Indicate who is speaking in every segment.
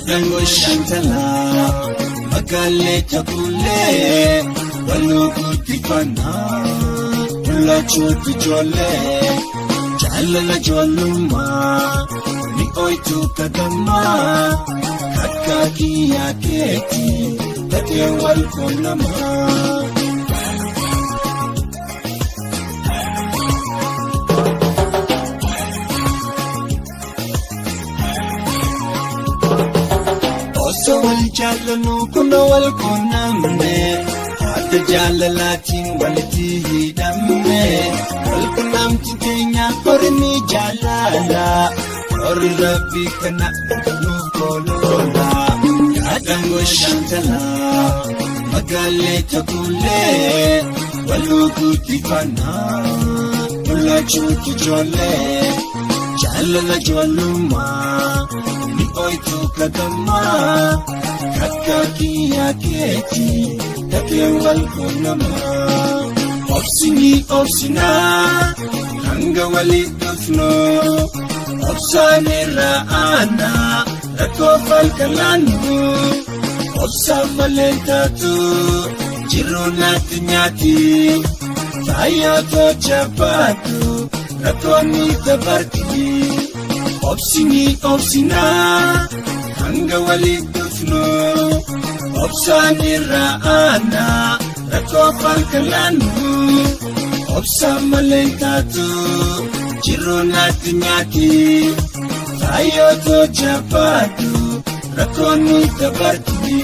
Speaker 1: Adango shantala Magale tabule Walugu tifana Ula chuti jole Jalala joluma Ni oitu kadama Kakaki ya keti Kate walkonama So wal jalanu kuna wal kunamne Hada jalalatin waliti hidamne Wal kunam tikenya korni jalala Kori rabbi kana nukolona Yadango shantala Magale tabule Walugu tifana Ula chuti jole Jalala joluma Oitu kadama Kakaki ya keti Kake walkonama Opsini opsina Hanga walidufno Opsani raana Rako falkalanu Opsa malentatu Jirunati nyati Fayato chapatu Rako nitabarti Opsini opsina Hanga walidufno Opsani raana Rako falkalanu Opsa malentatu Jirunati nyati Fayato chapatu Rako nitabarti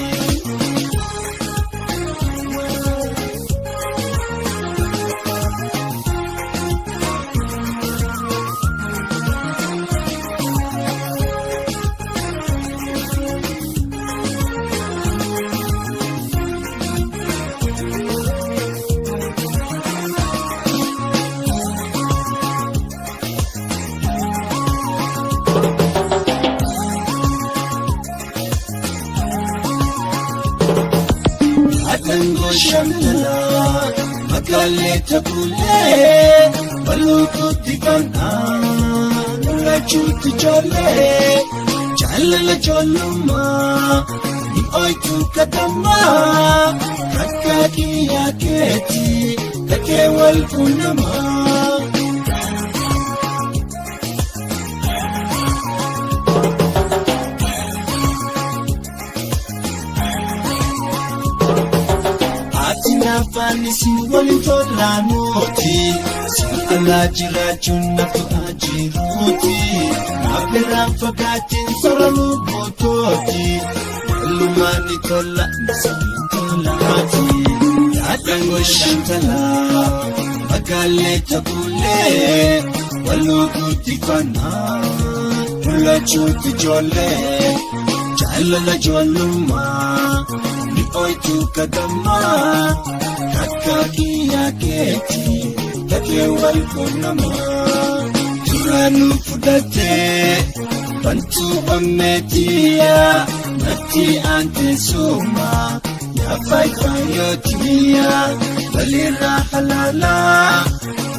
Speaker 1: Adango shantala Magale tabule Walugu tifana Ula chuti jole Jalala joluma Ni oitu kadama Kakaki ya keti Kake walkunama Nafani simboli tolanuti Sikala jirajun naftu ajiruti Mabira fagatin soralu bototi Lumani tola nasali tolati Yadango shantala Magale tabule Walugu tifana Ula chuti jole Jalala joluma Oitu kadama Kakaki ya keti Kake walkonama Turanu fudate Bantu ometia Nati ante suma Ya faifayotia Balira halala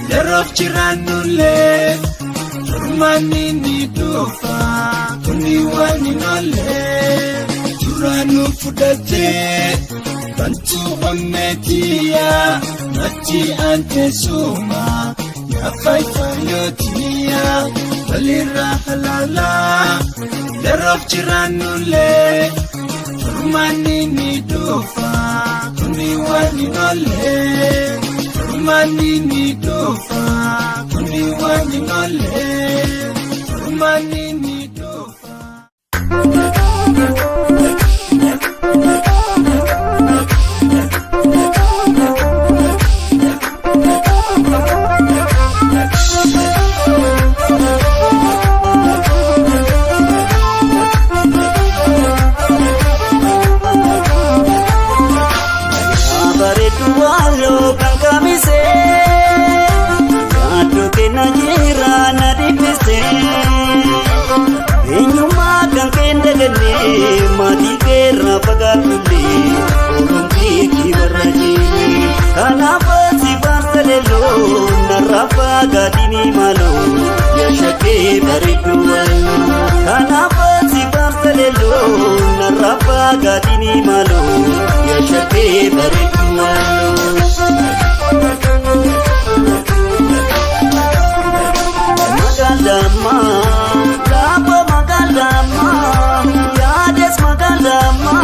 Speaker 1: Lerof jiranule Turmani nidufa Kuniwani nole Turanu fudate Bantu ometia Nati ante suma Ya faifayotia Balira halala Lerof jiranule Turmani nidufa Kuniwani nole Turmani nidufa Kuniwani nole Turmani nidufa Gadini malo ya shake bariduwa kana pasi bamsalelo gaadini malo yashake bareedu malo magalama labo magalama yades magalama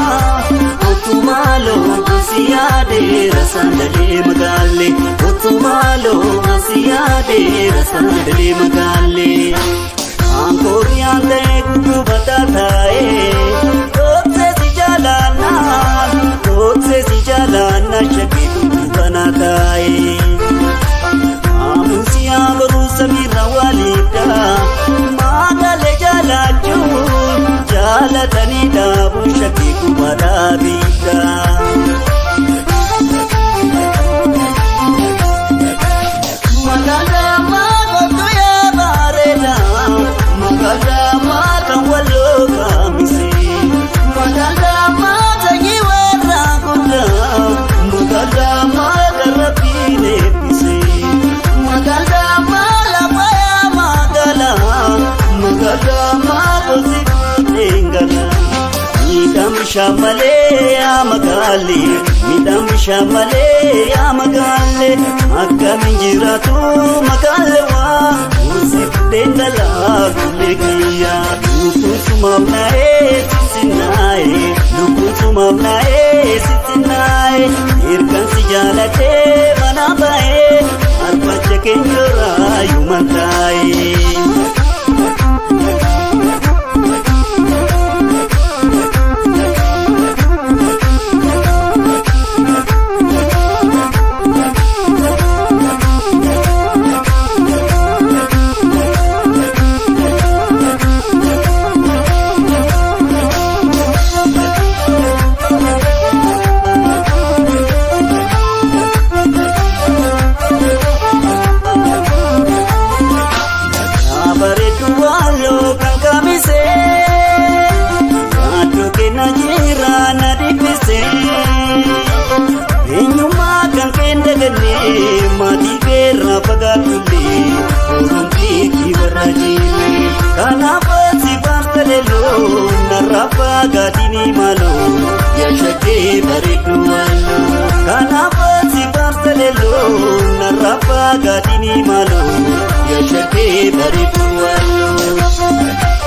Speaker 1: otumalo asiyade rasandale magalle otumalo asiyade rasandale magalle Angkoriante kutu batatae Totse si jalana shaki kutu banatae Amusia baru samira walida Magale jalaju Jalatani dabu shaki kubarabida Magalama gotu ya bareda Magalama kawalo kamisi Magalama tangiwe rakuda Magalama karapine pisi Magalama lapaya magala Magalama positengala Midam shamale ya magali Midam shamale ya magali Akka minjiratu magalewa Usipendala kulegia Lukusumamnae sitinae Lukusumamnae sitinae Irkan sijalate manabae Arpacha kenjora yumantae Mati kera pagatule Orunti kibarajile Kanapa si pastelelo Narapa gadini malo Yashake baredu malo Kanapa si pastelelo Narapa gadini malo Yashake baredu malo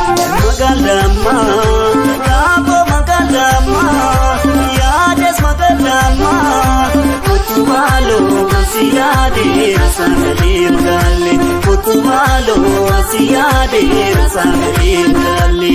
Speaker 1: Magalama Yabo magalama Otumalo asiyade rasandale magalle Otumalo asiyade rasandale magalle